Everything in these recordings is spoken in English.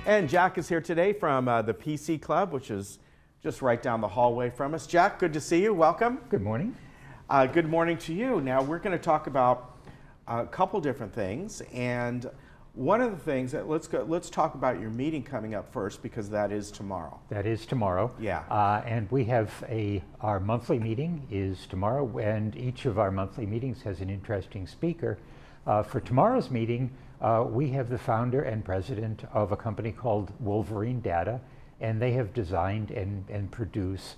And Jack is here today from the PC Club, which is just right down the hallway from us. Jack, good to see you. Welcome. Good morning. Good morning to you. Now we're going to talk about a couple different things, and one of the things that let's talk about your meeting coming up first, because that is tomorrow. That is tomorrow. Yeah. And we have our monthly meeting is tomorrow, and each of our monthly meetings has an interesting speaker. For tomorrow's meeting, we have the founder and president of a company called Wolverine Data, and they have designed and produce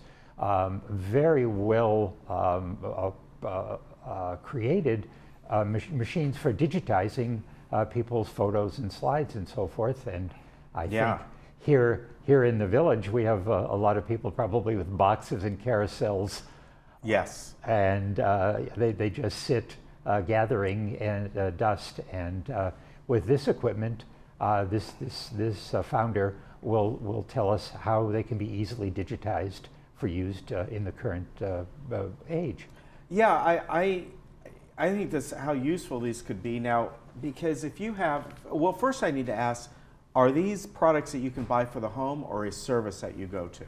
very well created machines for digitizing people's photos and slides and so forth. And I think here in the village we have a lot of people probably with boxes and carousels. Yes. And they just sit gathering and dust. And with this equipment, this founder will tell us how they can be easily digitized for use in the current age. Yeah, I think that's how useful these could be now, because if you have, well, first I need to ask, are these products that you can buy for the home or a service that you go to?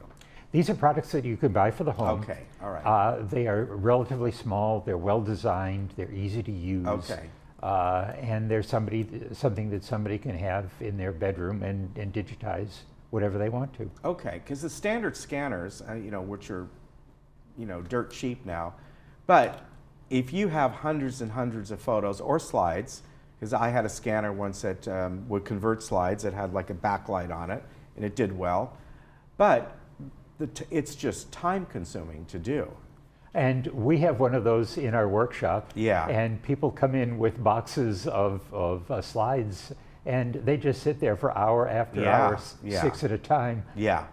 These are products that you can buy for the home. Okay, all right. They are relatively small, they're well designed, they're easy to use. Okay. And they're something that somebody can have in their bedroom and digitize whatever they want to. Okay, because the standard scanners, which are, dirt cheap now, but if you have hundreds and hundreds of photos or slides, because I had a scanner once that would convert slides that had like a backlight on it, and it did well, but it's just time consuming to do. And we have one of those in our workshop. Yeah. And people come in with boxes of slides, and they just sit there for hour after hour, 6 at a time. Yeah.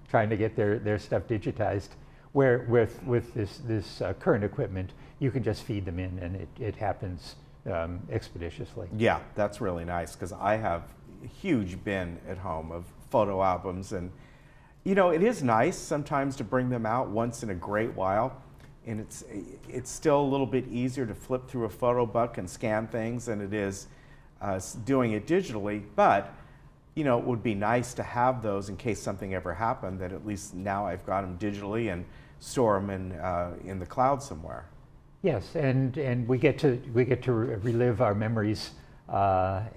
Trying to get their stuff digitized. Where with this current equipment, you can just feed them in, and it happens expeditiously. Yeah, that's really nice, because I have a huge bin at home of photo albums, and it is nice sometimes to bring them out once in a great while, and it's still a little bit easier to flip through a photo book and scan things than it is doing it digitally, but it would be nice to have those in case something ever happened, that at least now I've got them digitally and store them in the cloud somewhere. Yes, and we get to relive our memories, rather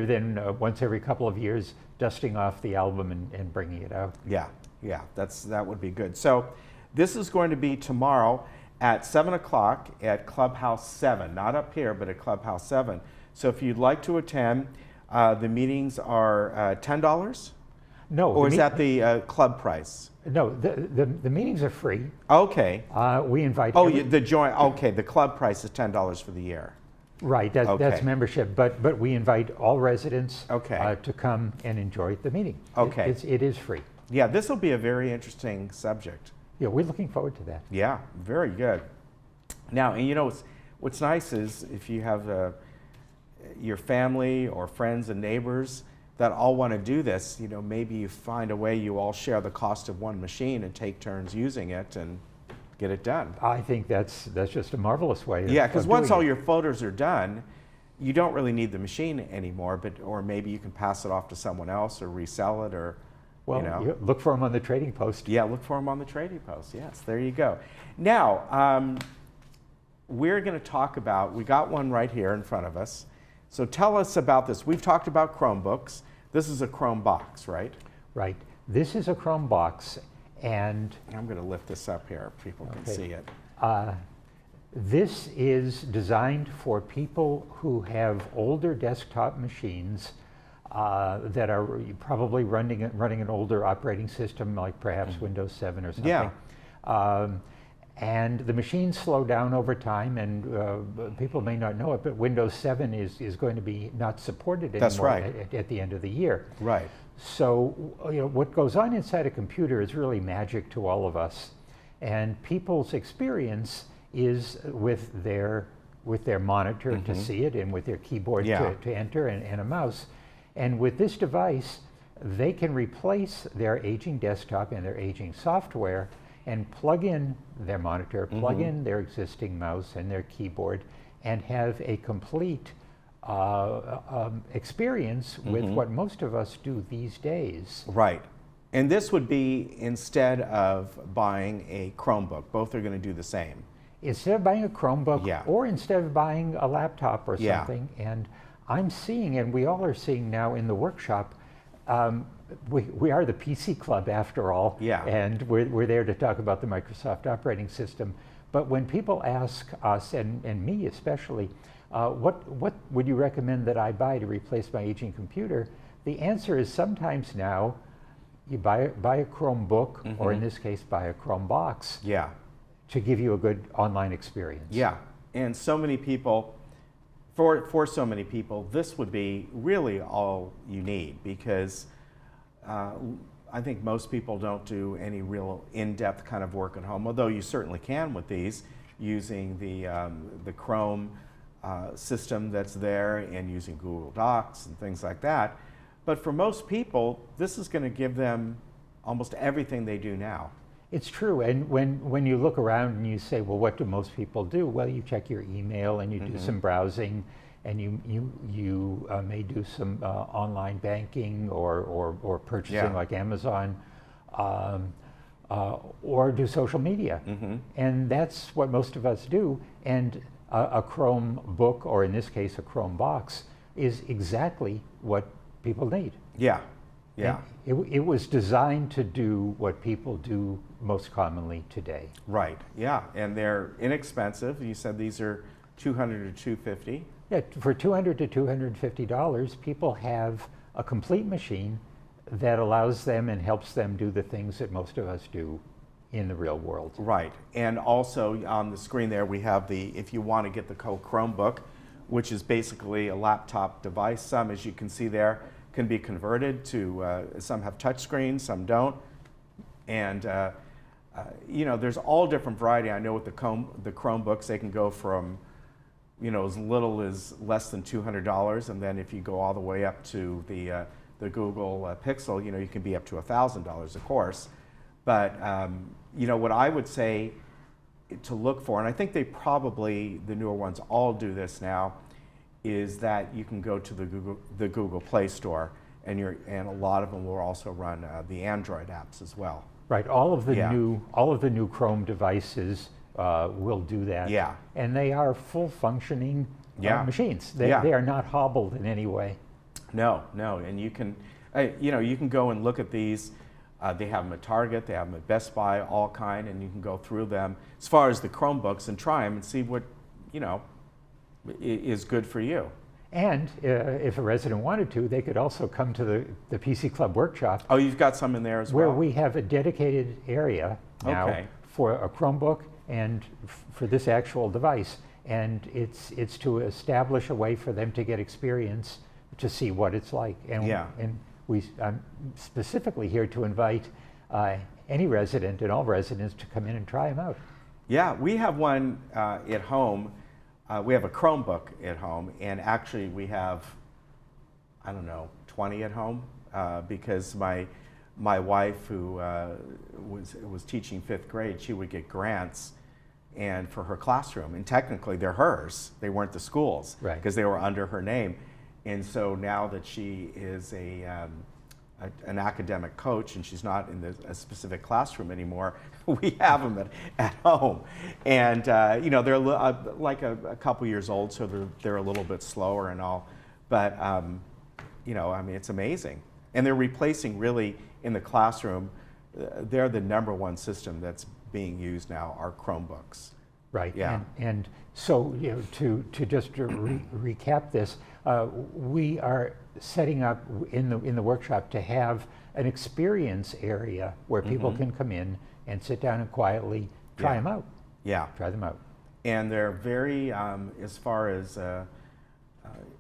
than once every couple of years dusting off the album and bringing it out. Yeah, that would be good. So this is going to be tomorrow at 7 o'clock at Clubhouse 7, not up here, but at Clubhouse 7. So if you'd like to attend, the meetings are $10? No. Or is that the club price? No, the meetings are free. Okay. We invite. The club price is $10 for the year. Right, that's membership, but we invite all residents to come and enjoy the meeting. Okay. It is free. Yeah, this will be a very interesting subject. Yeah, we're looking forward to that. Yeah, very good. Now, and what's nice is if you have your family or friends and neighbors that all want to do this, maybe you find a way you all share the cost of one machine and take turns using it and get it done. I think that's just a marvelous way. Yeah, because once all your photos are done, you don't really need the machine anymore. Or maybe you can pass it off to someone else or resell it, or look for them on the trading post. Yeah, look for them on the trading post. Yes, there you go. Now we're going to talk about. We got one right here in front of us. So tell us about this. We've talked about Chromebooks. This is a Chrome box, right? Right. This is a Chrome box. And I'm going to lift this up here if people can see it. This is designed for people who have older desktop machines that are probably running an older operating system, like perhaps Windows 7 or something. Yeah. And the machines slow down over time, and people may not know it, but Windows 7 is going to be not supported anymore. That's right. At the end of the year. Right. So what goes on inside a computer is really magic to all of us, and people's experience is with their monitor to see it, and with their keyboard to enter, and a mouse. And with this device, they can replace their aging desktop and their aging software and plug in their monitor, plug in their existing mouse and their keyboard, and have a complete experience with what most of us do these days. Right. And this would be instead of buying a Chromebook. Both are going to do the same. Instead of buying a Chromebook, Yeah. or instead of buying a laptop or Yeah. something. And I'm seeing, and we all are seeing now in the workshop, we are the PC Club after all, Yeah. and we're there to talk about the Microsoft operating system. But when people ask us, and me especially, what would you recommend that I buy to replace my aging computer? The answer is sometimes now you buy a Chromebook, or in this case, buy a Chromebox, Yeah. to give you a good online experience. Yeah. And so many people, for so many people, this would be really all you need, because I think most people don't do any real in-depth kind of work at home, although you certainly can with these, using the Chrome system that's there and using Google Docs and things like that. But for most people, this is going to give them almost everything they do now. It's true, and when you look around and you say, well, what do most people do? Well, you check your email and you do some browsing, and you may do some online banking or purchasing like Amazon, or do social media. And that's what most of us do. And a Chromebook, or in this case a Chromebox, is exactly what people need. Yeah. Yeah. It was designed to do what people do most commonly today. Right. Yeah. And they're inexpensive. You said these are $200 to $250. Yeah, for $200 to $250, people have a complete machine that allows them and helps them do the things that most of us do in the real world. Right. And also on the screen there we have if you want to get the Chromebook, which is basically a laptop device. Some, as you can see there, can be converted to, some have touch screens, some don't. And you know, there's all different variety. I know with the Chromebooks, they can go from, you know, as little as less than $200, and then if you go all the way up to the Google Pixel, you know, you can be up to $1,000, of course. But you know, what I would say to look for, and I think the newer ones all do this now, is that you can go to the Google Play Store, and a lot of them will also run the Android apps as well. Right. All of the new Chrome devices will do that. Yeah. And they are full functioning machines. They are not hobbled in any way. No, no. And you can, you know, you can go and look at these. They have them at Target, they have them at Best Buy, all kind, and you can go through them as far as the Chromebooks and try them and see what, you know, is good for you. And if a resident wanted to, they could also come to the PC Club workshop. Oh, you've got some in there as well? Where we have a dedicated area now for a Chromebook and for this actual device. And it's to establish a way for them to get experience to see what it's like. And, I'm specifically here to invite any resident and all residents to come in and try them out. Yeah, we have one at home. We have a Chromebook at home, and actually we have, I don't know, 20 at home, because my wife, who was teaching 5th grade, she would get grants and for her classroom, and technically they're hers. They weren't the school's, because they were under her name. And so now that she is an academic coach and she's not in a specific classroom anymore, we have them at home. And you know, they're like a couple years old, so they're a little bit slower and all. But you know, I mean, it's amazing. And they're replacing, really, in the classroom, they're the #1 system that's being used now, are Chromebooks. Right. Yeah. And so, you know, to just recap this, we are setting up in the workshop to have an experience area where people can come in and sit down and quietly try them out. Yeah. Try them out. And they're very, as far as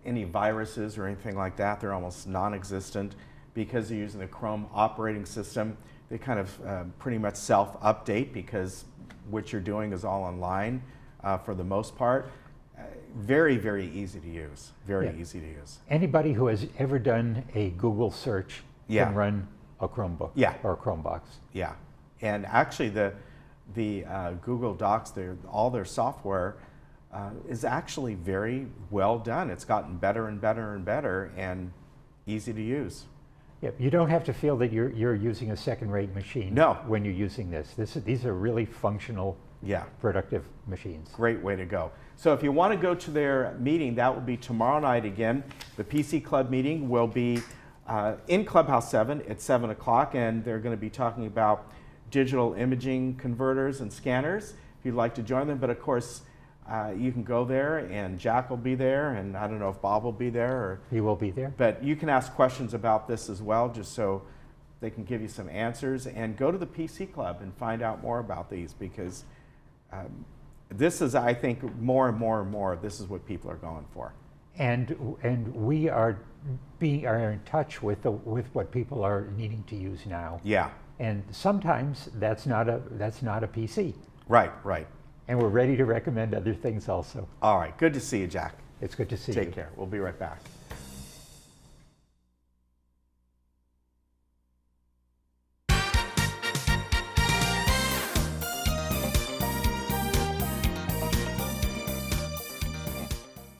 any viruses or anything like that, they're almost non-existent, because they're using the Chrome operating system. They kind of pretty much self-update, because what you're doing is all online for the most part. Very, very easy to use. Very easy to use. Anybody who has ever done a Google search can run a Chromebook or a Chromebox. Yeah. And actually the Google Docs, all their software is actually very well done. It's gotten better and better and better and easy to use. Yep. You don't have to feel that you're using a second-rate machine. No. When you're using this. These are really functional, Yeah. productive machines. Great way to go. So if you want to go to their meeting, that will be tomorrow night again. The PC Club meeting will be in Clubhouse 7 at 7 o'clock, and they're going to be talking about digital imaging converters and scanners if you'd like to join them. But of course, you can go there, and Jack will be there, and I don't know if Bob will be there. Or, He will be there. but you can ask questions about this as well, just so they can give you some answers. And go to the PC Club and find out more about these, because this is, I think, more and more and more, this is what people are going for. And we are in touch with what people are needing to use now. Yeah. And sometimes that's not a PC. Right, right. And we're ready to recommend other things also. All right. Good to see you, Jack. It's good to see you. Take care. We'll be right back.